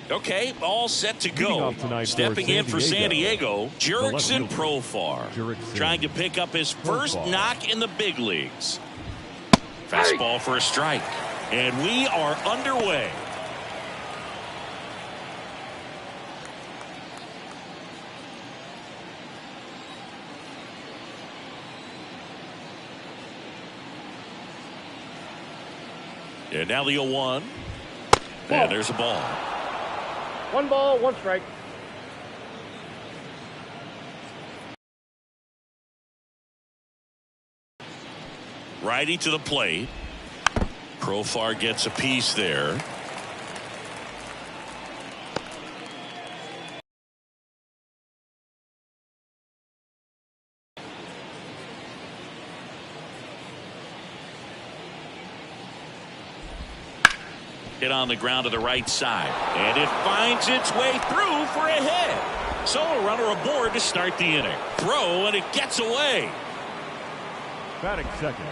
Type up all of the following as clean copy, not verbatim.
Okay, all set to go. Stepping in for San Diego, Jurickson Profar. Trying to pick up his first knock in the big leagues. Fastball for a strike. And we are underway. And now the 0-1. And there's a ball. 1 ball, 1 strike. Righty to the plate. Profar gets a piece there. Hit on the ground to the right side. And it finds its way through for a hit. So a runner aboard to start the inning. Throw, and it gets away. Batting second,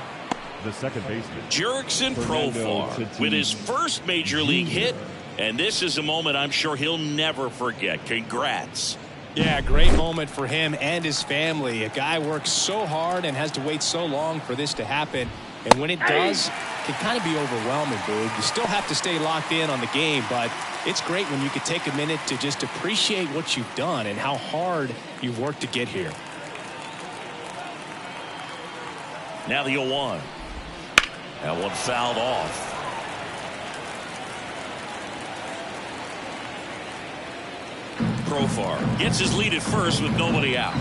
the second baseman, Jurickson Profar with his first major league hit. And this is a moment I'm sure he'll never forget. Congrats. Yeah, great moment for him and his family. A guy works so hard and has to wait so long for this to happen. And when it does, it can kind of be overwhelming, Boog. You still have to stay locked in on the game, but it's great when you can take a minute to just appreciate what you've done and how hard you've worked to get here. Now the 0-1. That one fouled off. Profar gets his lead at first with nobody out.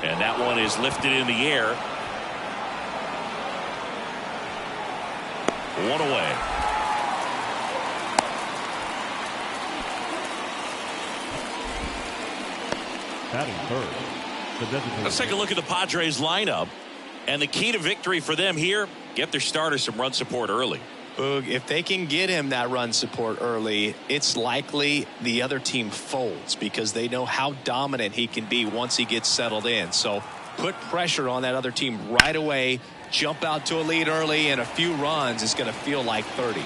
And that one is lifted in the air. 1 away. batting third. Let's take a look at the Padres lineup. And the key to victory for them here, get their starter some run support early. Boog, if they can get him that run support early, it's likely the other team folds because they know how dominant he can be once he gets settled in. So put pressure on that other team right away. Jump out to a lead early, and a few runs is going to feel like 30.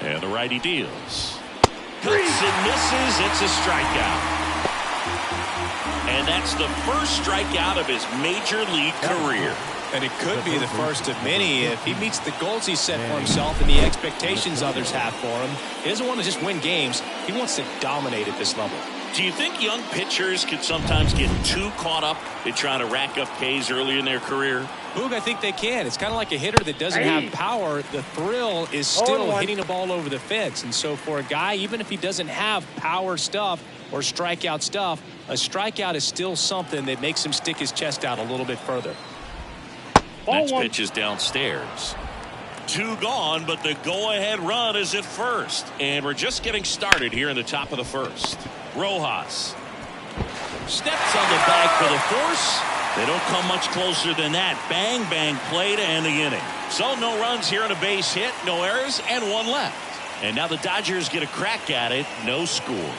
And the righty deals. Cuts and misses. It's a strikeout. And that's the first strikeout of his major league career. And it could be the first of many if he meets the goals he set for himself and the expectations others have for him. He doesn't want to just win games. He wants to dominate at this level. Do you think young pitchers could sometimes get too caught up in trying to rack up Ks early in their career? Boog, I think they can. It's kind of like a hitter that doesn't have power. The thrill is still hitting a ball over the fence. And so for a guy, even if he doesn't have power stuff or strikeout stuff, a strikeout is still something that makes him stick his chest out a little bit further. Next pitch is downstairs. 2 gone, but the go-ahead run is at first. And we're just getting started here in the top of the first. Rojas steps on the bag for the force. They don't come much closer than that. Bang, bang play to end the inning. So no runs here on a base hit, no errors, and 1 left. And now the Dodgers get a crack at it. No score.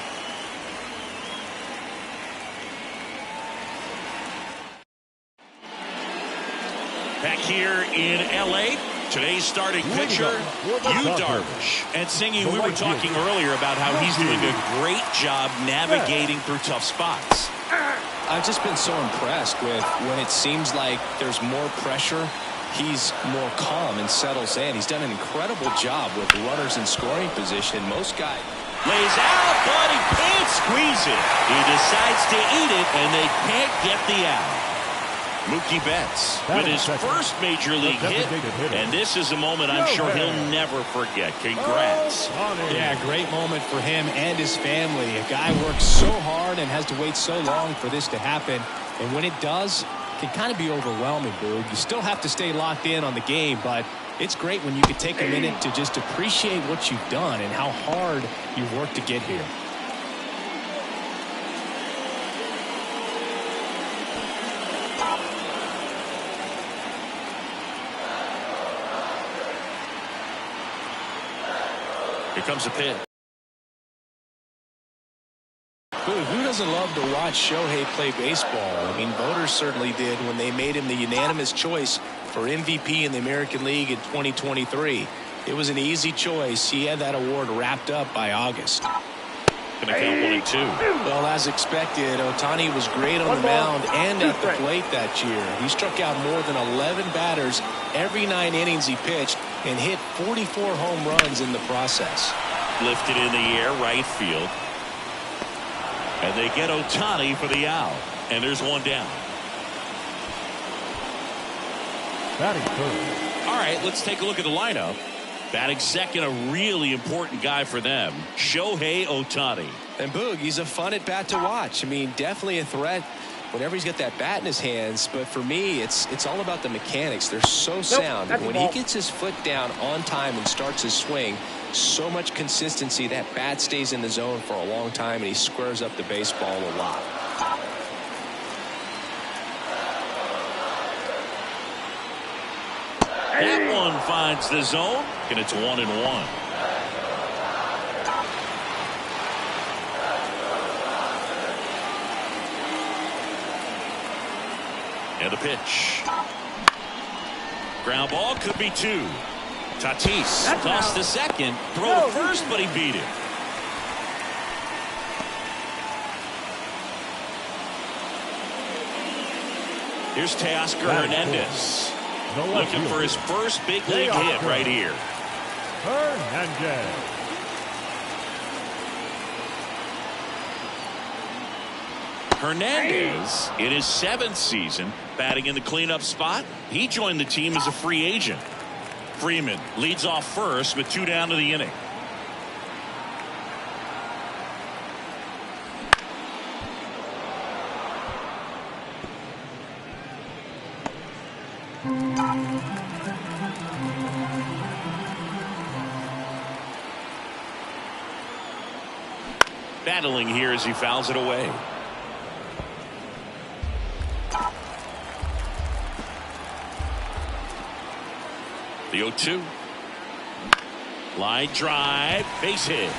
Back here in L.A., today's starting pitcher, Yu Darvish. And Singy, we were talking earlier about how he's doing a great job navigating through tough spots. I've just been so impressed with when it seems like there's more pressure, he's more calm and settles in. He's done an incredible job with runners in scoring position. Most guys lays out, but he can't squeeze it. He decides to eat it, and they can't get the out. Mookie Betts with his first major league hit, and this is a moment I'm sure he'll never forget. Congrats. Yeah, great moment for him and his family. A guy works so hard and has to wait so long for this to happen, and when it does, it can kind of be overwhelming, Boog. You still have to stay locked in on the game, but it's great when you can take a minute to just appreciate what you've done and how hard you've worked to get here. Here comes the pitch. Who doesn't love to watch Shohei play baseball? I mean, voters certainly did when they made him the unanimous choice for MVP in the American League in 2023. It was an easy choice. He had that award wrapped up by August. Gonna count 1-2. Well, as expected, Ohtani was great on the mound and at the plate that year. He struck out more than 11 batters every 9 innings he pitched and hit 44 home runs in the process. Lifted in the air, right field. And they get Ohtani for the out. And there's one down. Batting third. All right, let's take a look at the lineup. Batting second, a really important guy for them, Shohei Ohtani. And Boog, he's a fun at bat to watch. I mean, definitely a threat whenever he's got that bat in his hands. But for me, it's all about the mechanics. They're so sound. When he gets his foot down on time and starts his swing, so much consistency. That bat stays in the zone for a long time, and he squares up the baseball a lot. That one finds the zone, and it's 1-1. And the pitch. Ground ball, could be 2. Tatis tossed to second, throw to first, but he beat it. Here's Teoscar Hernandez. Looking for his first big league hit right here. Hernandez. Hernandez, in his 7th season, batting in the cleanup spot. He joined the team as a free agent. Freeman leads off first with 2 down to the inning. Battling here as he fouls it away. The 0-2. Line drive, base hit.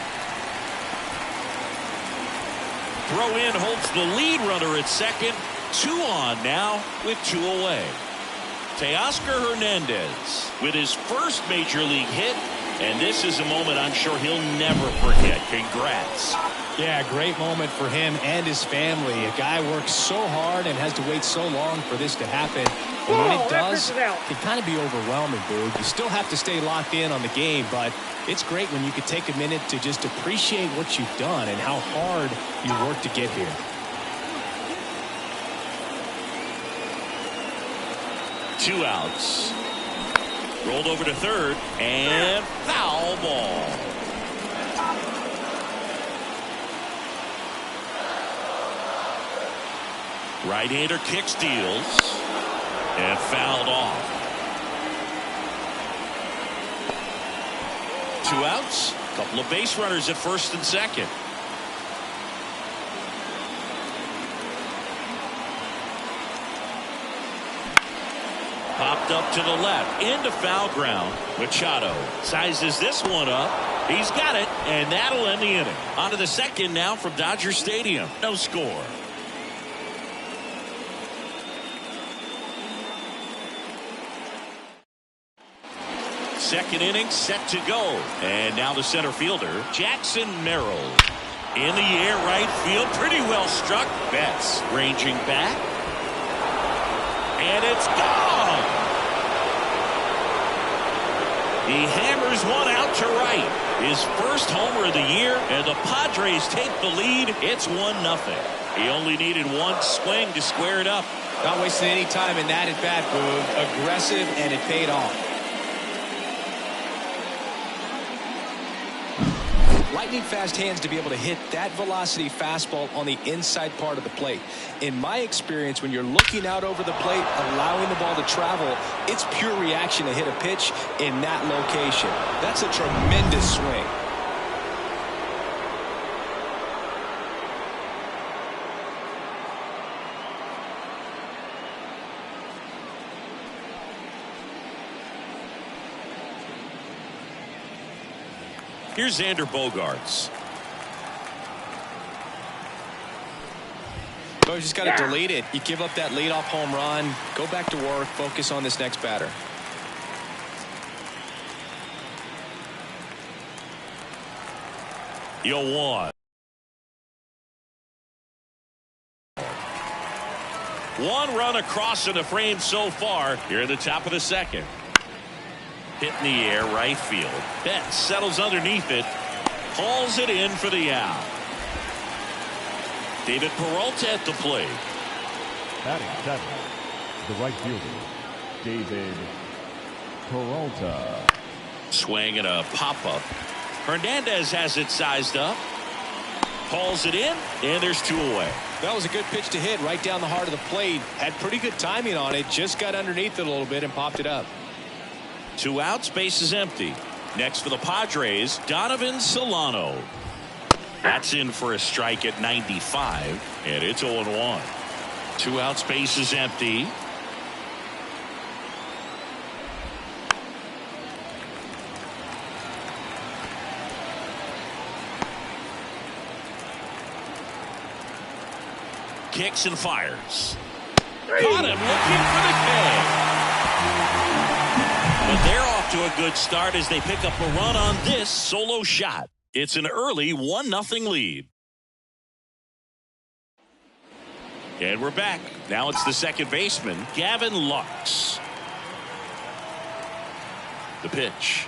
Throw in holds the lead runner at second. 2 on now with 2 away. Teoscar Hernandez with his first major league hit, and this is a moment I'm sure he'll never forget. Congrats. Yeah, great moment for him and his family. A guy works so hard and has to wait so long for this to happen. And when it does, it can kind of be overwhelming, Boog. You still have to stay locked in on the game, but it's great when you can take a minute to just appreciate what you've done and how hard you worked to get here. Two outs. Rolled over to third, and foul ball. Right-hander kick steals and fouled off. 2 outs. Couple of base runners at first and second. Popped up to the left into foul ground. Machado sizes this one up. He's got it, and that'll end the inning. On to the second now from Dodger Stadium. No score. Second inning set to go. And now the center fielder, Jackson Merrill. In the air, right field. Pretty well struck. Betts ranging back. And it's gone. He hammers one out to right. His first homer of the year, and the Padres take the lead. It's 1-0. He only needed one swing to square it up. Not wasting any time in that at bat, Boog. Aggressive, and it paid off. Lightning fast hands to be able to hit that velocity fastball on the inside part of the plate. In my experience, when you're looking out over the plate, allowing the ball to travel, it's pure reaction to hit a pitch in that location. That's a tremendous swing. Here's Xander Bogaerts. Oh, you just got to delete it. You give up that leadoff home run. Go back to work. Focus on this next batter. The 0-1. One run across in the frame so far here at the top of the second. Hit in the air, right field. Betts settles underneath it. Hauls it in for the out. David Peralta at the plate. Batting seventh, the right fielder, David Peralta. Swing and a pop-up. Hernandez has it sized up. Hauls it in, and there's two away. That was a good pitch to hit right down the heart of the plate. Had pretty good timing on it. Just got underneath it a little bit and popped it up. 2 outs, base is empty. Next for the Padres, Donovan Solano. That's in for a strike at 95, and it's 0-1. 2 outs, base is empty. Kicks and fires. Caught him looking for the K. But they're off to a good start as they pick up a run on this solo shot. It's an early 1-0 lead. And we're back. Now it's the second baseman, Gavin Lux. The pitch.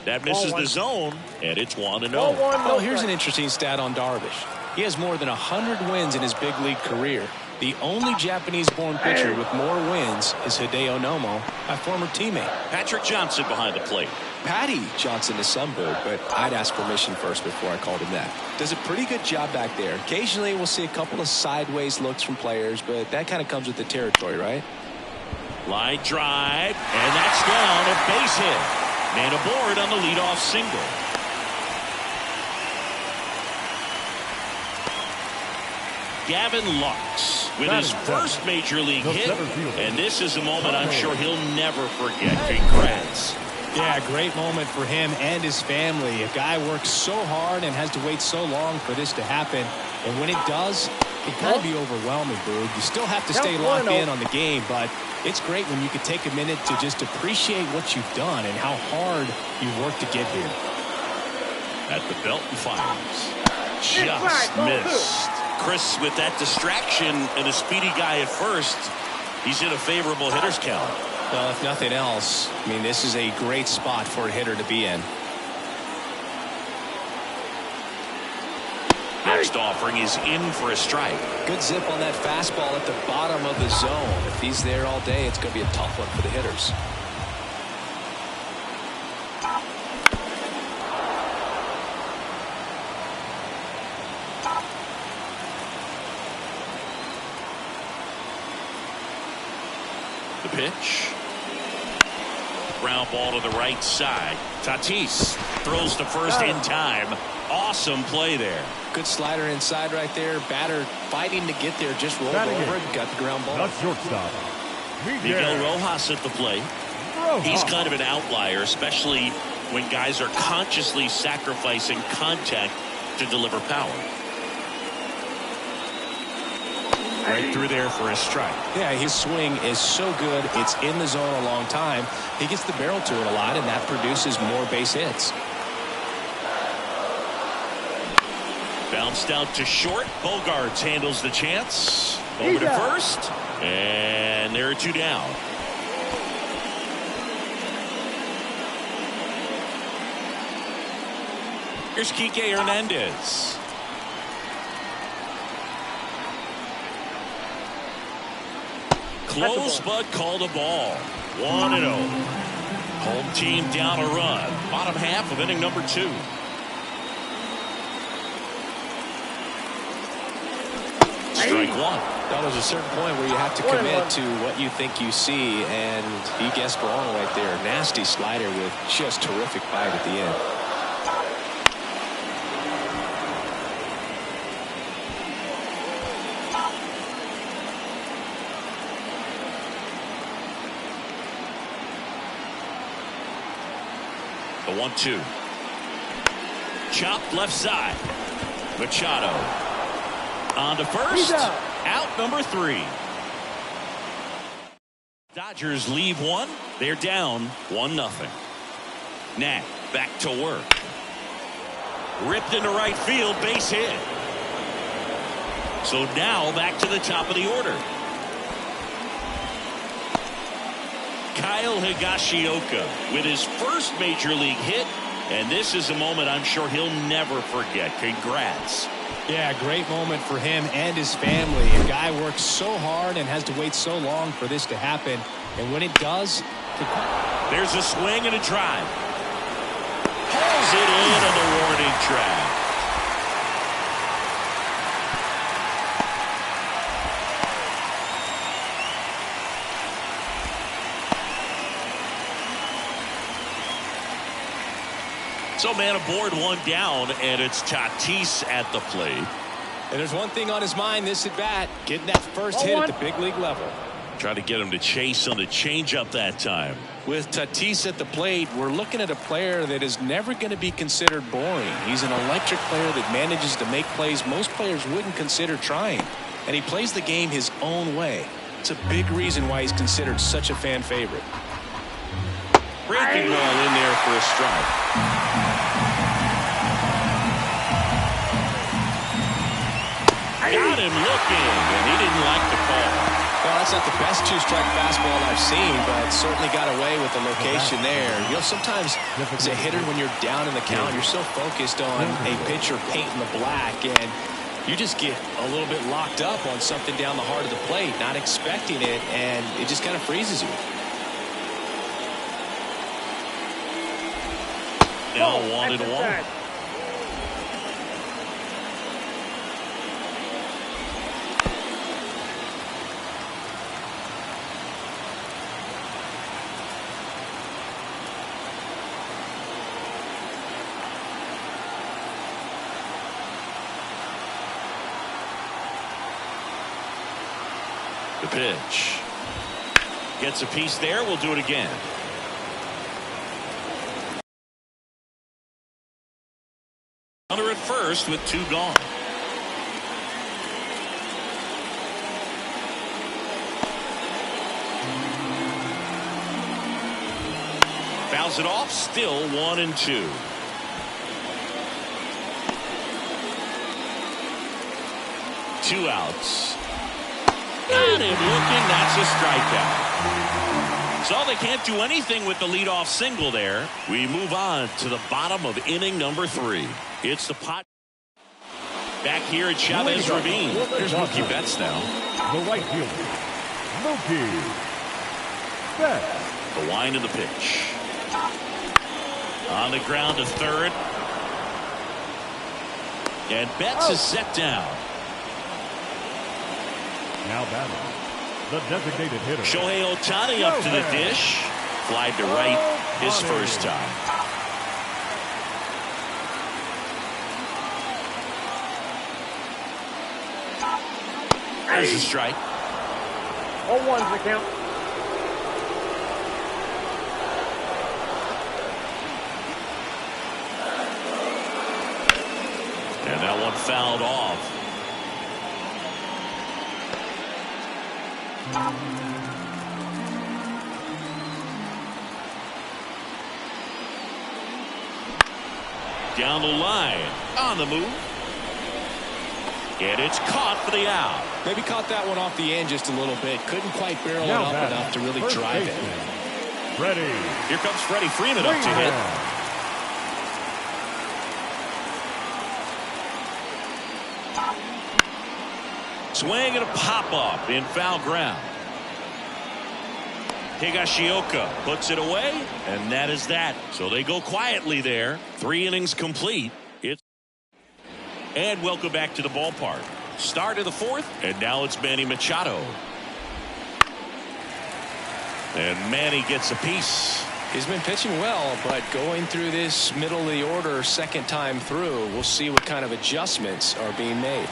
That misses the zone, and it's 1-0. Well, here's an interesting stat on Darvish. He has more than 100 wins in his big league career. The only Japanese-born pitcher with more wins is Hideo Nomo, a former teammate. Patrick Johnson behind the plate. Patty Johnson is Sunbird, but I'd ask permission first before I called him that. Does a pretty good job back there. Occasionally we'll see a couple of sideways looks from players, but that kind of comes with the territory, right? Line drive, and that's down, a base hit. Man aboard on the leadoff single. Gavin Lux with his first major league hit, and this is a moment I'm sure he'll never forget. Congrats. Yeah, great moment for him and his family. A guy works so hard and has to wait so long for this to happen, and when it does, it can kind of be overwhelming, Boog. You still have to stay locked in on the game, but it's great when you can take a minute to just appreciate what you've done and how hard you worked to get here. At the belt and fires. Just missed. Chris, with that distraction and a speedy guy at first, he's in a favorable hitter's count. Well, if nothing else, I mean, this is a great spot for a hitter to be in. Next offering is in for a strike. Good zip on that fastball at the bottom of the zone. If he's there all day, it's going to be a tough one for the hitters. The pitch. Ground ball to the right side. Tatis throws to first in time. Awesome play there. Good slider inside right there. Batter fighting to get there. Just rolled over and got the ground ball. That's shortstop. Miguel Rojas at the plate. He's kind of an outlier, especially when guys are consciously sacrificing contact to deliver power. Right through there for a strike. Yeah, his swing is so good. It's in the zone a long time. He gets the barrel to it a lot, and that produces more base hits. Bounced out to short. Bogaerts handles the chance. Over to first. And there are two down. Here's Kike Hernandez. Close but called a ball. 1-0. Home team down a run. Bottom half of inning number 2. Strike one. Well, there's a certain point where you have to commit to what you think you see, and he guessed wrong right there. Nasty slider with just terrific bite at the end. The 1-2. Chopped left side. Machado. On to first. Out number 3. Dodgers leave one. They're down 1-0. Nat back to work. Ripped into right field. Base hit. So now back to the top of the order. Kyle Higashioka with his first major league hit. And this is a moment I'm sure he'll never forget. Congrats. Yeah, great moment for him and his family. A guy works so hard and has to wait so long for this to happen. And when it does, there's a swing and a drive. Hauls it in on the warning track. So man aboard, one down, and it's Tatis at the plate. And there's one thing on his mind this at bat, getting that first hit at the big league level. Try to get him to chase on the changeup that time. With Tatis at the plate, we're looking at a player that is never going to be considered boring. He's an electric player that manages to make plays most players wouldn't consider trying. And he plays the game his own way. It's a big reason why he's considered such a fan favorite. Breaking ball in there for a strike. Got him looking, and he didn't like the call. Well, that's not the best two-strike fastball I've seen, but certainly got away with the location there. You know, sometimes as a hitter, when you're down in the count, you're so focused on a pitcher painting the black, and you just get a little bit locked up on something down the heart of the plate, not expecting it, and it just kind of freezes you. Now 1-1. The pitch. Gets a piece there. We'll do it again. Under at first with 2 gone. Fouls it off. Still 1-2. Two outs. Got him looking. That's a strikeout. So they can't do anything with the leadoff single there. We move on to the bottom of inning number 3. It's the pot. Back here at Chavez Ravine. Here's Mookie Betts now. The right fielder, Mookie Betts. The wind of the pitch. On the ground to third. And Betts is set down. Now batting, the designated hitter, Shohei Ohtani up to the dish. Flied to right his first time. There's a strike. 0-1's the count. And that one fouled off. Down the line, on the move. And it's caught for the out. Maybe caught that one off the end just a little bit. Couldn't quite barrel it up enough to really drive it. Freddie. Here comes Freddie Freeman up to hit. Swing and a pop-up in foul ground. Higashioka puts it away, and that is that. So they go quietly there. 3 innings complete. And welcome back to the ballpark. Start of the 4th, and now it's Manny Machado. And Manny gets a piece. He's been pitching well, but going through this middle of the order second time through, we'll see what kind of adjustments are being made.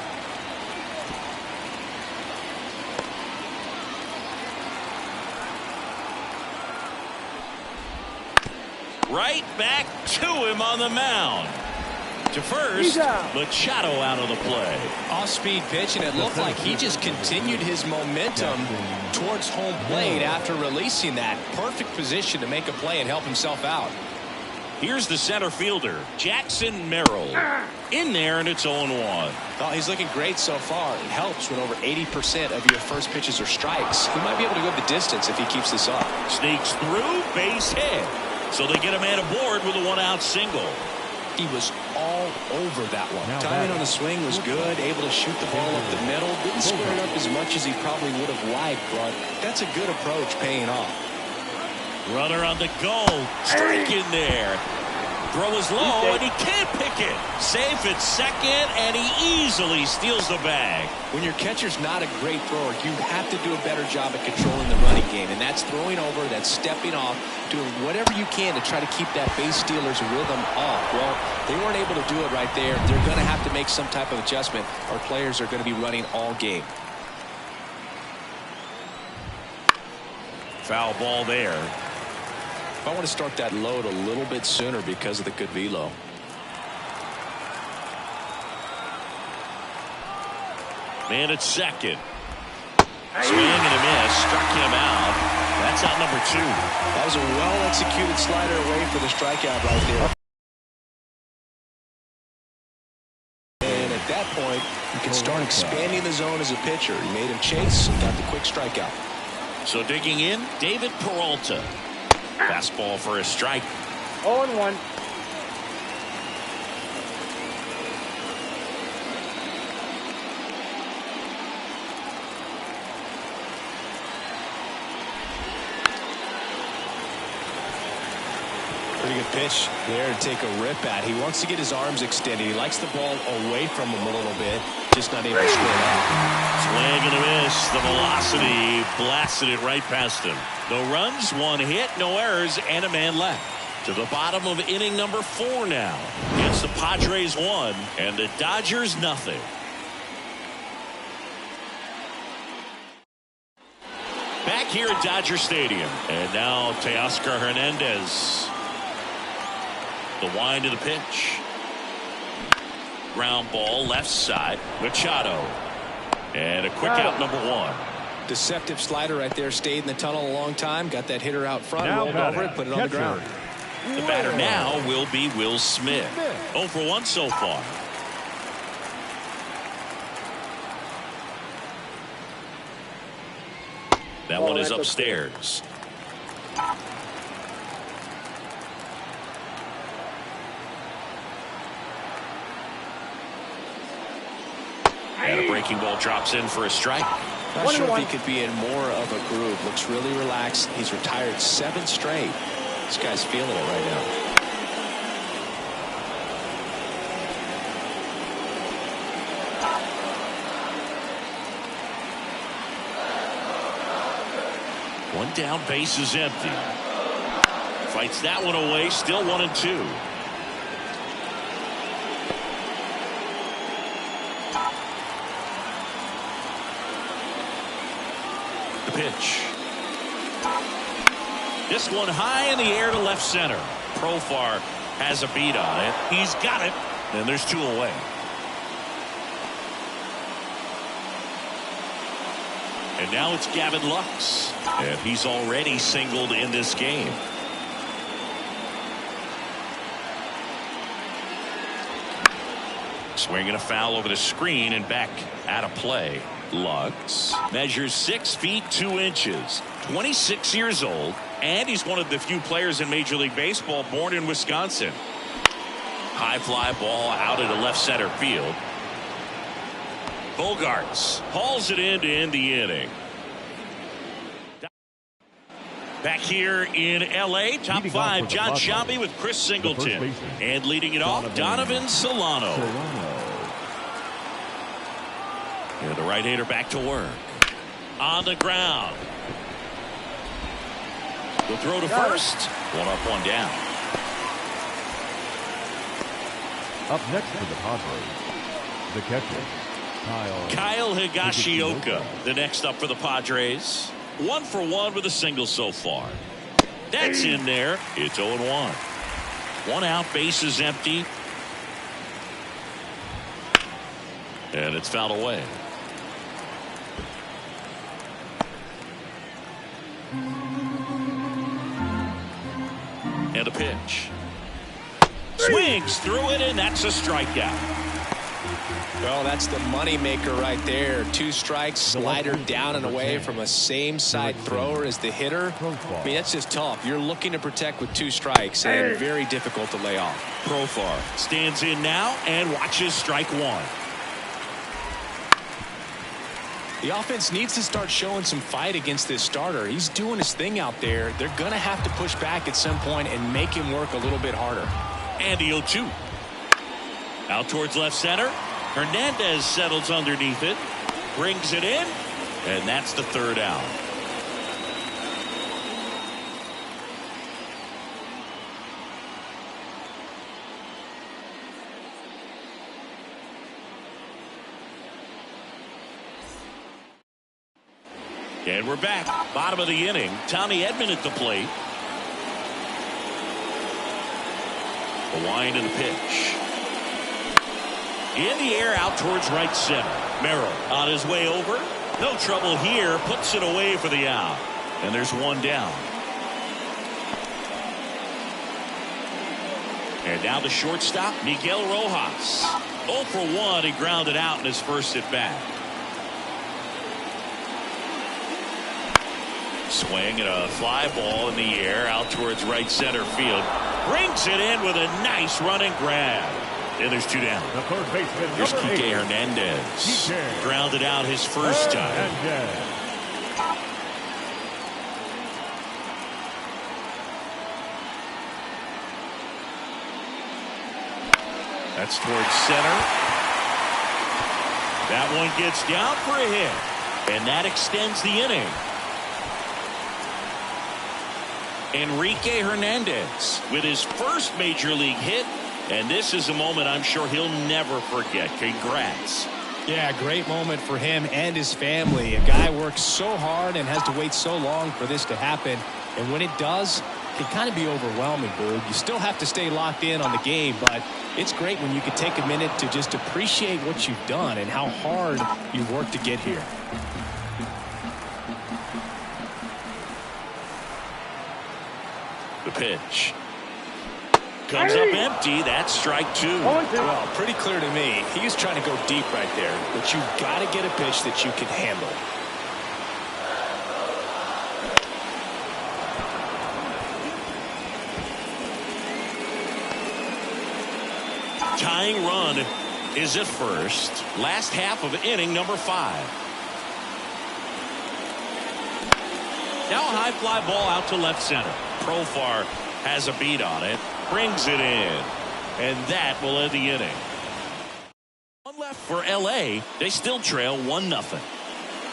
Right back to him on the mound. To first, Machado out of the play. Off-speed pitch, and it looked like he just continued his momentum towards home plate after releasing that. Perfect position to make a play and help himself out. Here's the center fielder, Jackson Merrill. In there, and it's 0-1. Oh, he's looking great so far. It helps when over 80% of your first pitches are strikes. He might be able to go the distance if he keeps this up. Sneaks through, base hit. So they get a man aboard with a one-out single. He was all over that one. Timing on the swing was good, able to shoot the ball up the middle. Didn't square it up as much as he probably would have liked, but that's a good approach paying off. Runner on the go. Strike in there. Throw is low, and he can't pick it. Safe at second, and he easily steals the bag. When your catcher's not a great thrower, you have to do a better job at controlling the running game, and that's throwing over, that's stepping off, doing whatever you can to try to keep that base stealer's rhythm off. Well, they weren't able to do it right there. They're going to have to make some type of adjustment. Our players are going to be running all game. Foul ball there. I want to start that load a little bit sooner because of the good velo. Man at second. Swing and a miss. Struck him out. That's out number 2. That was a well-executed slider away for the strikeout right there. And at that point, you can start expanding the zone as a pitcher. He made him chase and got the quick strikeout. So digging in, David Peralta. Fastball for a strike. 0-1. Pretty good pitch there to take a rip at. He wants to get his arms extended. He likes the ball away from him a little bit. Just not able to square it up. Swing and a miss. The velocity blasted it right past him. No runs, 1 hit, no errors, and a man left. To the bottom of inning number 4 now. It's the Padres 1 and the Dodgers nothing. Back here at Dodger Stadium. And now Teoscar Hernandez. The wind of the pitch. Ground ball left side. Machado. And a quick out number 1. Deceptive slider right there. Stayed in the tunnel a long time. Got that hitter out front. Rolled over it. Put it on the ground. The batter now will be Will Smith. 0 for 1 so far. That one is upstairs. And a breaking ball drops in for a strike. Not sure if he could be in more of a groove. Looks really relaxed. He's retired 7 straight. This guy's feeling it right now. One down, base is empty. Fights that one away. Still 1-2. The pitch. This one high in the air to left center. Profar has a beat on it. He's got it. And there's 2 away. And now it's Gavin Lux. And he's already singled in this game. Swinging a foul over the screen and back out of play. Lux measures 6 feet 2 inches. 26 years old. And he's one of the few players in Major League Baseball born in Wisconsin. High fly ball out into left center field. Bogarts hauls it in to end the inning. Back here in L.A., top 5, John Sciambi with Chris Singleton. And leading it off, Donovan Solano. And the right-hander back to work. On the ground. The throw to first. 1 up, 1 down. Up next for the Padres, the catcher, Kyle Higashioka, the next up for the Padres. 1 for 1 with a single so far. That's in there. It's 0-1. One out, bases empty. And it's fouled away. And a pitch. Swings through it, and that's a strikeout. Well, that's the money maker right there. 2 strikes, slider down and away from a same side thrower as the hitter. I mean, that's just tough. You're looking to protect with 2 strikes and very difficult to lay off. Profar stands in now and watches strike 1. The offense needs to start showing some fight against this starter. He's doing his thing out there. They're going to have to push back at some point and make him work a little bit harder. And the 0-2. Out towards left center. Hernandez settles underneath it, brings it in, and that's the 3rd out. And we're back. Bottom of the inning. Tommy Edman at the plate. The wind and the pitch. In the air out towards right center. Merrill on his way over. No trouble here. Puts it away for the out. And there's 1 down. And now the shortstop, Miguel Rojas. 0 for 1. He grounded out in his first at bat. Swing and a fly ball in the air out towards right center field. Brings it in with a nice running grab. And there's 2 down. The third baseman, Here's number Kike 8. Hernandez. Grounded out his first time. That's towards center. That one gets down for a hit. And that extends the inning. Enrique Hernandez with his first major league hit. And this is a moment I'm sure he'll never forget. Congrats. Yeah, great moment for him and his family. A guy works so hard and has to wait so long for this to happen. And when it does, it can kind of be overwhelming, Boog. You still have to stay locked in on the game, but it's great when you can take a minute to just appreciate what you've done and how hard you've worked to get here. The pitch. Comes up empty. That's strike 2. Well, pretty clear to me. He's trying to go deep right there, but you've got to get a pitch that you can handle. Tying run is at first. Last half of inning number 5. Now a high fly ball out to left center. Profar has a beat on it. Brings it in. And that will end the inning. 1 left for L.A. They still trail 1-0.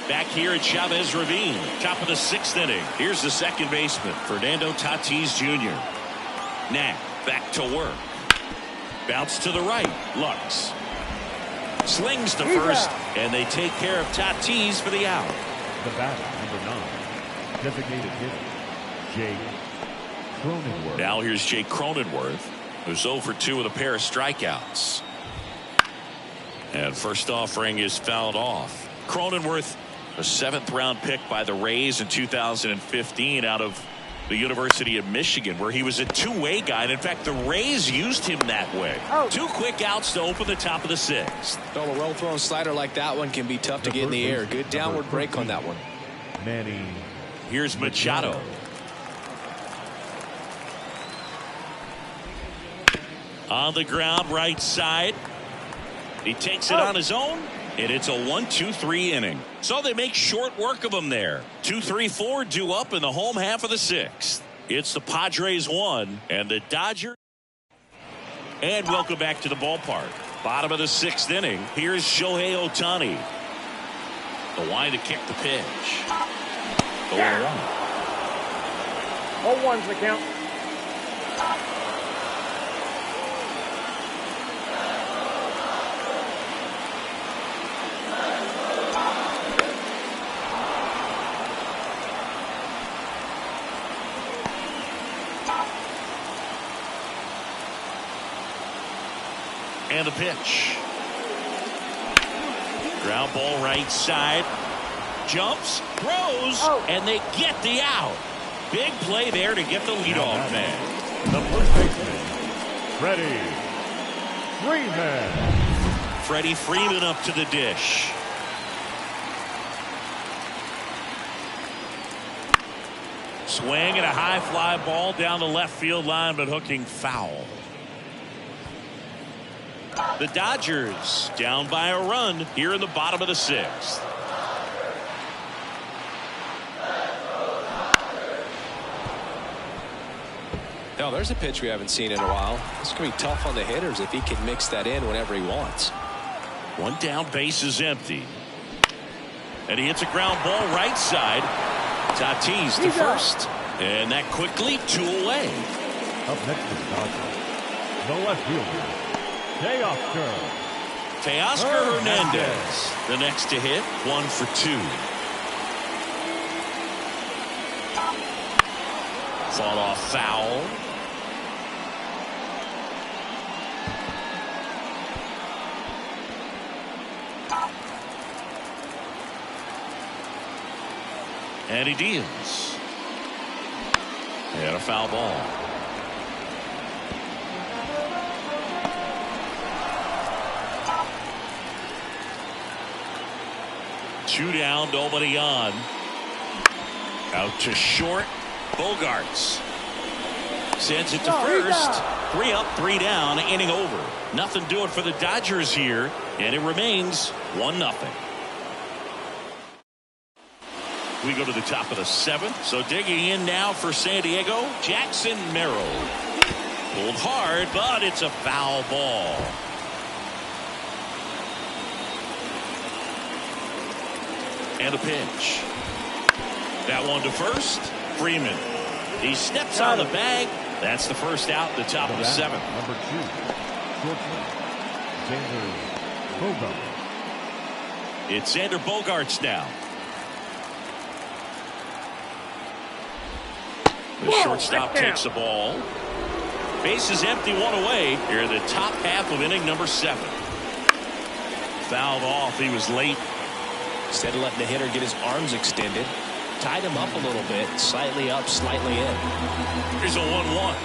Back here at Chavez Ravine. Top of the 6th inning. Here's the second baseman, Fernando Tatis Jr. Now back to work. Bounce to the right. Lux. Slings to first. And they take care of Tatis for the out. The batter, number 9. Designated hitter, Jake Cronenworth. Now here's Jake Cronenworth, who's 0 for 2 with a pair of strikeouts. And first offering is fouled off. Cronenworth, a 7th round pick by the Rays in 2015 out of the University of Michigan, where he was a two-way guy. And in fact, the Rays used him that way. 2 quick outs to open the top of the 6th. Well, a well-thrown slider like that one can be tough to get in the air. Good downward break on that one. Manny. Here's Machado. On the ground, right side. He takes it on his own, and it's a 1-2-3 inning. So they make short work of him there. 2-3-4 due up in the home half of the 6th. It's the Padres 1 and the Dodgers. And welcome back to the ballpark. Bottom of the 6th inning. Here's Shohei Ohtani. The wind to kick the pitch. The 1-1. 0-1's the count. And the pitch. Ground ball right side. Jumps, throws, and they get the out. Big play there to get the leadoff man. The first baseman, Freddie Freeman. Freddie Freeman up to the dish. Swing and a high fly ball down the left field line, but hooking foul. The Dodgers down by a run here in the bottom of the sixth. Now there's a pitch we haven't seen in a while. It's going to be tough on the hitters if he can mix that in whenever he wants. One down, base is empty. And he hits a ground ball right side. Tatis to first. And that quickly 2 away. Up next is Dodgers. The left fielder, Teoscar Hernandez. The next to hit, 1 for 2. Fought off foul. And he deals. And a foul ball. Two down, nobody on. Out to short. Bogarts sends it to first. 3 up, 3 down, inning over. Nothing doing for the Dodgers here, and it remains 1-0. We go to the top of the 7th. So digging in now for San Diego, Jackson Merrill. Pulled hard, but it's a foul ball. And a pitch. That one to first. Freeman. He steps on the bag. That's the first out at the top of the 7th. Number 2, shortstop, Xander Bogaerts. It's Xander Bogaerts now. The shortstop takes the ball. Base is empty, 1 away. Here in the top half of inning number 7. Fouled off. He was late. Instead of letting the hitter get his arms extended, tied him up a little bit, slightly up, slightly in. Here's a 1-1.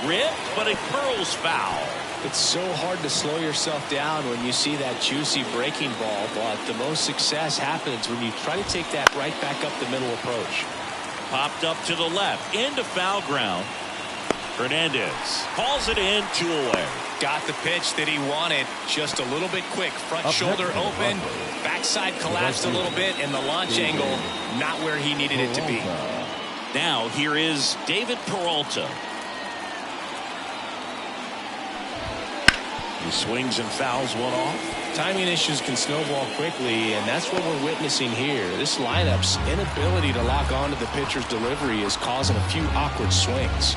Ripped, but it curls foul. It's so hard to slow yourself down when you see that juicy breaking ball, but the most success happens when you try to take that right back up the middle approach. Popped up to the left, into foul ground. Hernandez calls it in, 2 away. Got the pitch that he wanted, just a little bit quick. Front shoulder open, backside collapsed a little bit, and the launch angle not where he needed it to be. Now here is David Peralta. He swings and fouls one off. Timing issues can snowball quickly, and that's what we're witnessing here. This lineup's inability to lock onto the pitcher's delivery is causing a few awkward swings.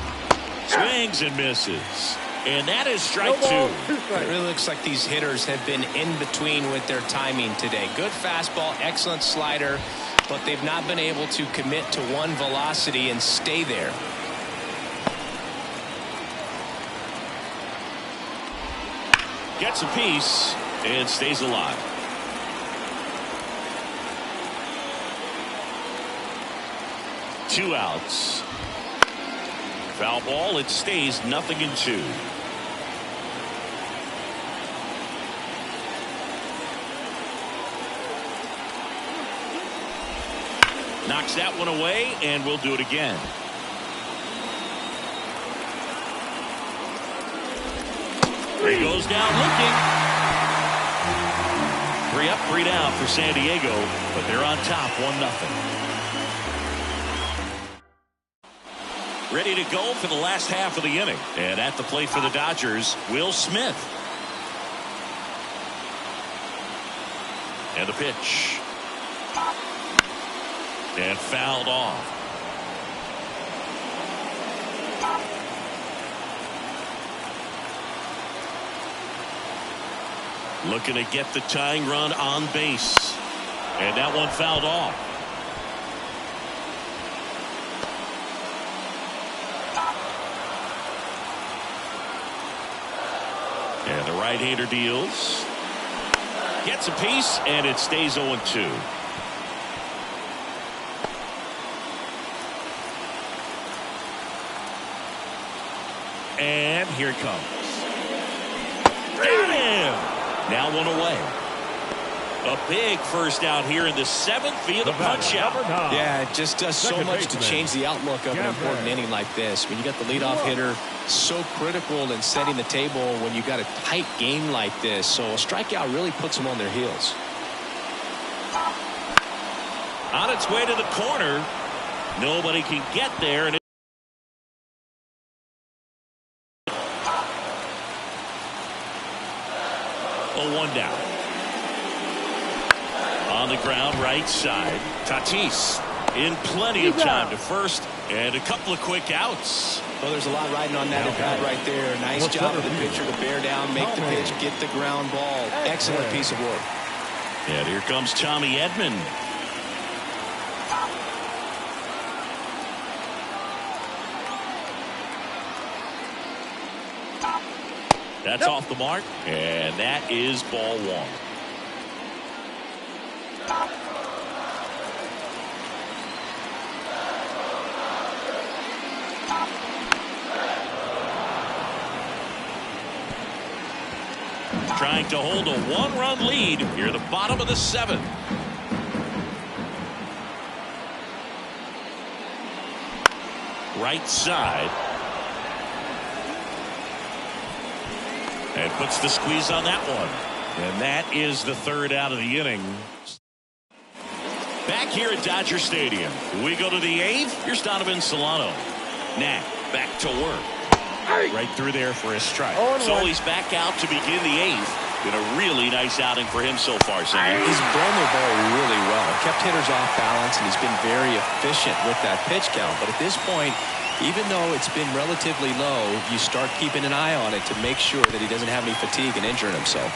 Swings and misses. And that is strike 2. It really looks like these hitters have been in between with their timing today. Good fastball, excellent slider, but they've not been able to commit to one velocity and stay there. Gets a piece and stays alive. Two outs. Foul ball. It stays 0-2. Knocks that one away, and we'll do it again. He goes down looking. 3 up, 3 down for San Diego, but they're on top 1-0. Ready to go for the last half of the inning. And at the plate for the Dodgers, Will Smith. And the pitch. And fouled off. Looking to get the tying run on base. And that one fouled off. Right-hander deals. Gets a piece, and it stays 0-2. And here it comes. Got him! Now one away. A big first out here in the 7th via the punch out. Yeah, it just does so much to change the outlook of an important inning like this. When you got the leadoff hitter, so critical in setting the table when you got a tight game like this. So a strikeout really puts them on their heels. On its way to the corner. Nobody can get there. And 0-1 down. On the ground, right side. Tatis in plenty of time to first, and a couple of quick outs. Well, there's a lot riding on that at bat right there. Nice job of the pitcher to bear down, make the pitch, get the ground ball. Excellent piece of work. And here comes Tommy Edman. That's off the mark, and that is ball one. Trying to hold a one-run lead here at the bottom of the 7th. Right side. And puts the squeeze on that one. And that is the 3rd out of the inning. Back here at Dodger Stadium, we go to the 8th. Here's Donovan Solano. Nat back to work. Right through there for a strike. So he's back out to begin the 8th. Been a really nice outing for him so far, Sam. He's blown the ball really well. Kept hitters off balance, and he's been very efficient with that pitch count. But at this point, even though it's been relatively low, you start keeping an eye on it to make sure that he doesn't have any fatigue and injuring himself.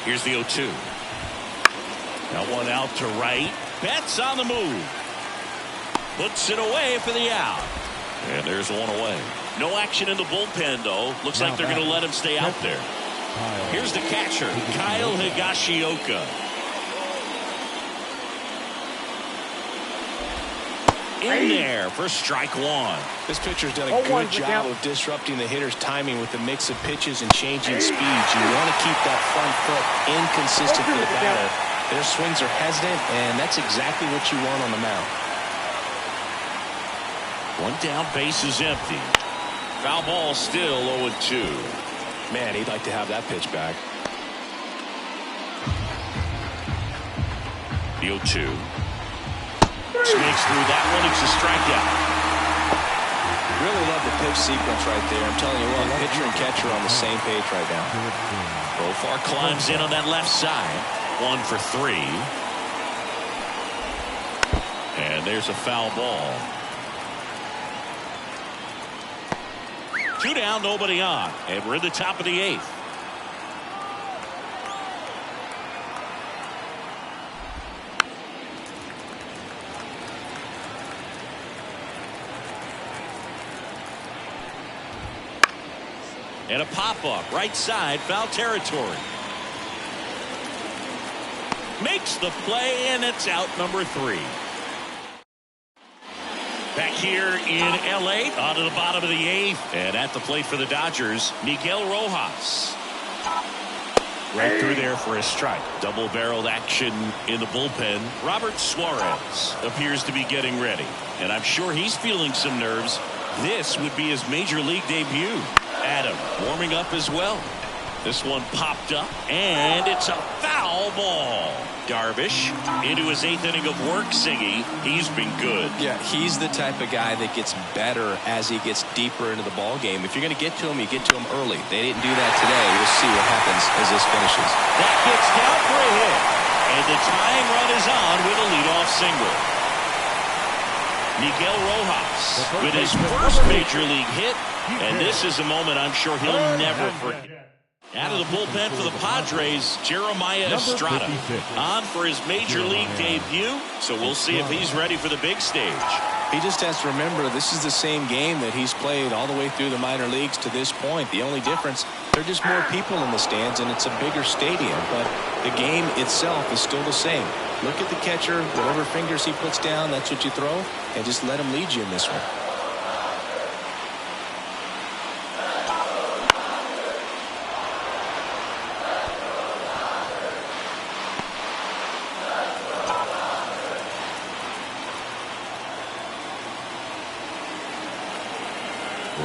Here's the 0-2. Now one out to right. Betts on the move. Puts it away for the out. And there's one away. No action in the bullpen, though. Looks like they're going to let him stay out there. Here's the catcher, Kyle Higashioka. In there for strike one. This pitcher's done a good job of disrupting the hitter's timing with the mix of pitches and changing speeds. You want to keep that front foot inconsistent for the batter. Their swings are hesitant, and that's exactly what you want on the mound. One down, base is empty. Foul ball still 0-2. Man, he'd like to have that pitch back. The 0-2. Snakes through that one. It's a strikeout. Really love the pitch sequence right there. I'm telling you what, pitcher and catcher are on the same page right now. Profar climbs in on that left side. 1 for 3. And there's a foul ball. 2 down, nobody on. And we're in the top of the 8th. And a pop-up, right side, foul territory. Makes the play, and it's out number 3. Back here in L.A., on to the bottom of the 8th. And at the plate for the Dodgers, Miguel Rojas. Right through there for a strike. Double-barreled action in the bullpen. Robert Suarez appears to be getting ready. And I'm sure he's feeling some nerves. This would be his major league debut. Adam warming up as well. This one popped up, and it's a foul ball. Darvish into his 8th inning of work, Siggy. He's been good. Yeah, he's the type of guy that gets better as he gets deeper into the ball game. If you're going to get to him, you get to him early. They didn't do that today. We'll see what happens as this finishes. That gets down for a hit, and the tying run is on with a leadoff single. Miguel Rojas with his first major league hit, and this is a moment I'm sure he'll never forget. Out of the bullpen for the Padres, Jeremiah Estrada on for his major league debut. So we'll see if he's ready for the big stage. He just has to remember this is the same game that he's played all the way through the minor leagues to this point. The only difference, there are just more people in the stands and it's a bigger stadium. But the game itself is still the same. Look at the catcher, whatever fingers he puts down, that's what you throw, and just let him lead you in this one.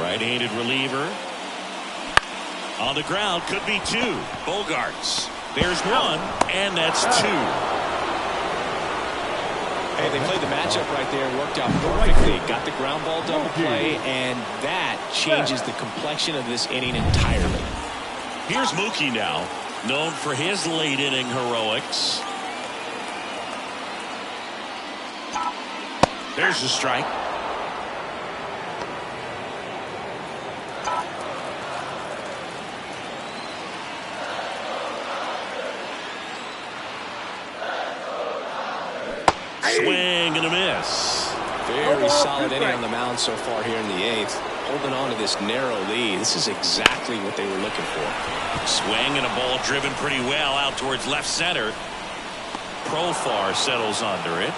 Right-handed reliever. On the ground, could be two. Bogarts. There's one, and that's two. Hey, they played the matchup right there, worked out perfectly. Got the ground ball double play, and that changes the complexion of this inning entirely. Here's Mookie now, known for his late inning heroics. There's the strike. Swing and a miss. Very solid inning on the mound so far here in the eighth. Holding on to this narrow lead. This is exactly what they were looking for. Swing and a ball driven pretty well out towards left center. Profar settles under it.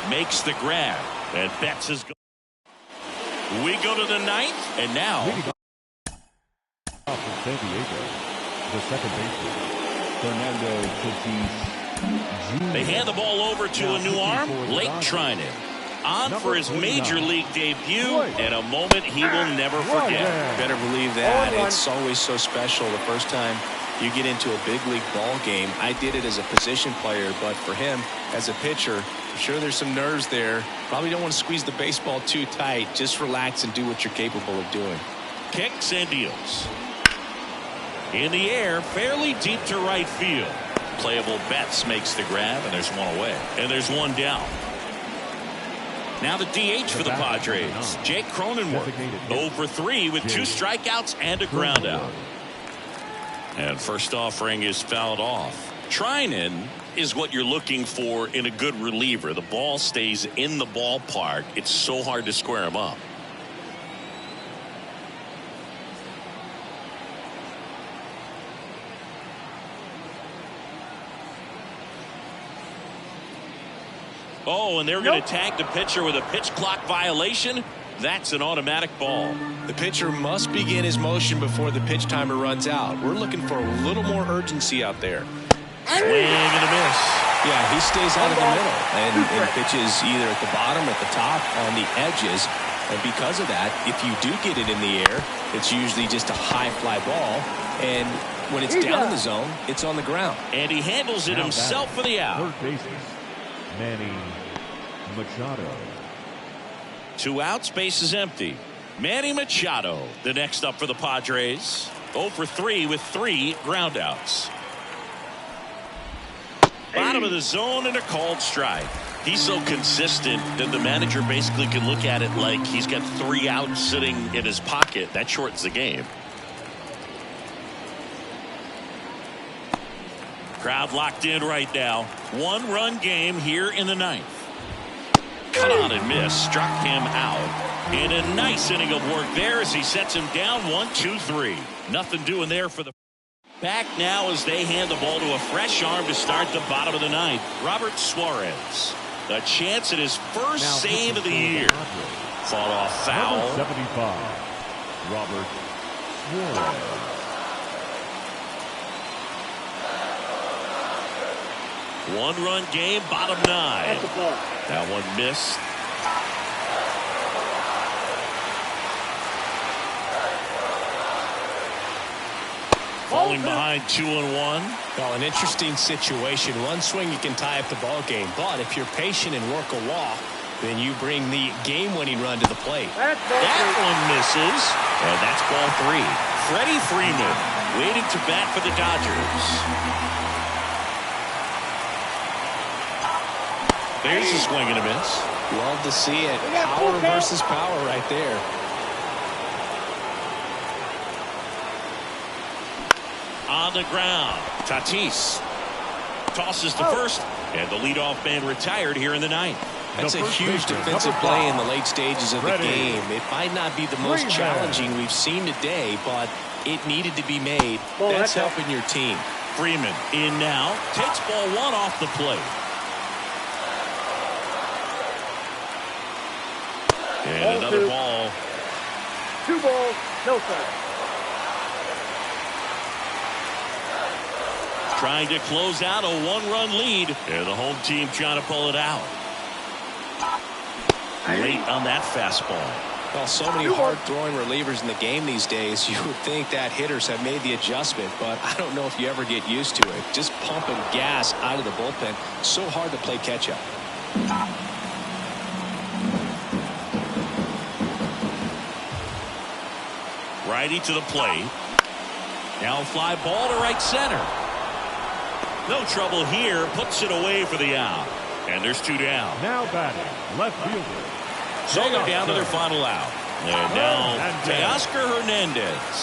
Makes the grab. And Betts is going. We go to the ninth. And now. From San Diego, the second baseman, Fernando Tatis. They hand the ball over to a new arm, Blake Trinan, on for his major league debut, and a moment he will never forget. Better believe that. It's always so special the first time you get into a big league ball game. I did it as a position player, but for him as a pitcher, I'm sure there's some nerves there. Probably don't want to squeeze the baseball too tight. Just relax and do what you're capable of doing. Kicks and deals. In the air, fairly deep to right field. Playable Betts makes the grab, and there's one away. And there's one down. Now the DH for the Padres, Jake Cronenworth, 0 for 3 with 2 strikeouts and a ground out. And first offering is fouled off. Trinan is what you're looking for in a good reliever. The ball stays in the ballpark. It's so hard to square him up. Oh, and they're going to tag the pitcher with a pitch clock violation. That's an automatic ball. The pitcher must begin his motion before the pitch timer runs out. We're looking for a little more urgency out there. Swing and a miss. Yeah, he stays out of the middle and pitches either at the bottom or at the top on the edges. And because of that, if you do get it in the air, it's usually just a high fly ball. And when it's down in the zone, it's on the ground. And he handles it himself for the out. Third bases, Manny Machado. 2 outs, base is empty. Manny Machado, the next up for the Padres. 0 for 3 with 3 groundouts. Bottom of the zone and a called strike. He's so consistent that the manager basically can look at it like he's got 3 outs sitting in his pocket. That shortens the game. Crowd locked in right now. 1-run game here in the ninth. Cut on and miss. Struck him out. And a nice inning of work there as he sets him down 1-2-3. Nothing doing there for the back now as they hand the ball to a fresh arm to start the bottom of the ninth. Robert Suarez. A chance at his first save of the year. Fought off foul. Number 75, Robert Suarez. One-run game, bottom 9. That one missed. Falling behind 2-1. Well, an interesting situation. One swing, you can tie up the ball game. But if you're patient and work a walk, then you bring the game-winning run to the plate. That one misses. And that's ball 3. Freddie Freeman waiting to bat for the Dodgers. There's a swing and a miss. Love to see it. Power versus power right there. On the ground. Tatis tosses to first, and the leadoff man retired here in the ninth. That's a huge defensive play in the late stages of the game. It might not be the most challenging we've seen today, but it needed to be made. That's helping your team. Freeman in now. Takes ball one off the plate. And another ball. 2 balls, no strikes. Trying to close out a 1-run lead. And the home team trying to pull it out. Late on that fastball. Well, so many hard-throwing relievers in the game these days. You would think that hitters have made the adjustment, but I don't know if you ever get used to it. Just pumping gas out of the bullpen. So hard to play catch-up. Righty to the plate. Now fly ball to right center. No trouble here. Puts it away for the out. And there's 2 down. Now batting, left fielder. So they're down to their final out. And now Teoscar Hernandez.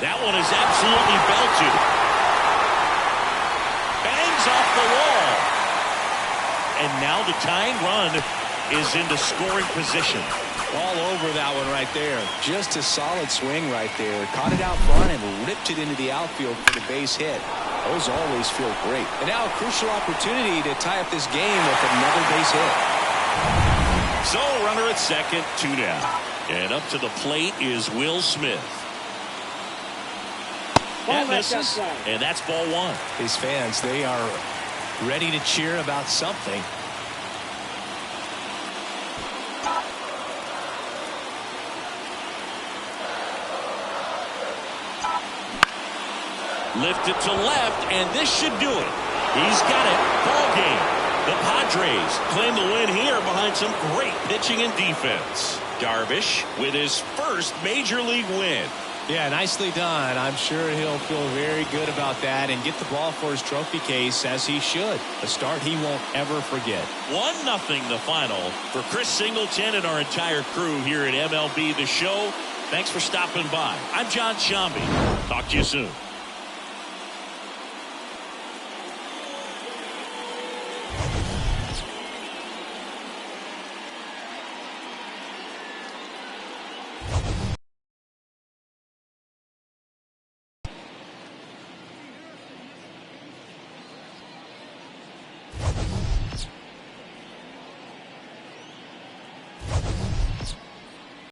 That one is absolutely belted. Bangs off the wall. And now the tying run is into scoring position. All over that one right there. Just a solid swing right there. Caught it out front and ripped it into the outfield for the base hit. Those always feel great. And now a crucial opportunity to tie up this game with another base hit. So runner at second, 2 down. And up to the plate is Will Smith. That misses, and that's ball 1. These fans, they are ready to cheer about something. Lifted to left, and this should do it. He's got it. Ball game. The Padres claim the win here behind some great pitching and defense. Darvish with his first major league win. Yeah, nicely done. I'm sure he'll feel very good about that and get the ball for his trophy case, as he should. A start he won't ever forget. 1-0 the final. For Chris Singleton and our entire crew here at MLB The Show, thanks for stopping by. I'm John Shambi. Talk to you soon.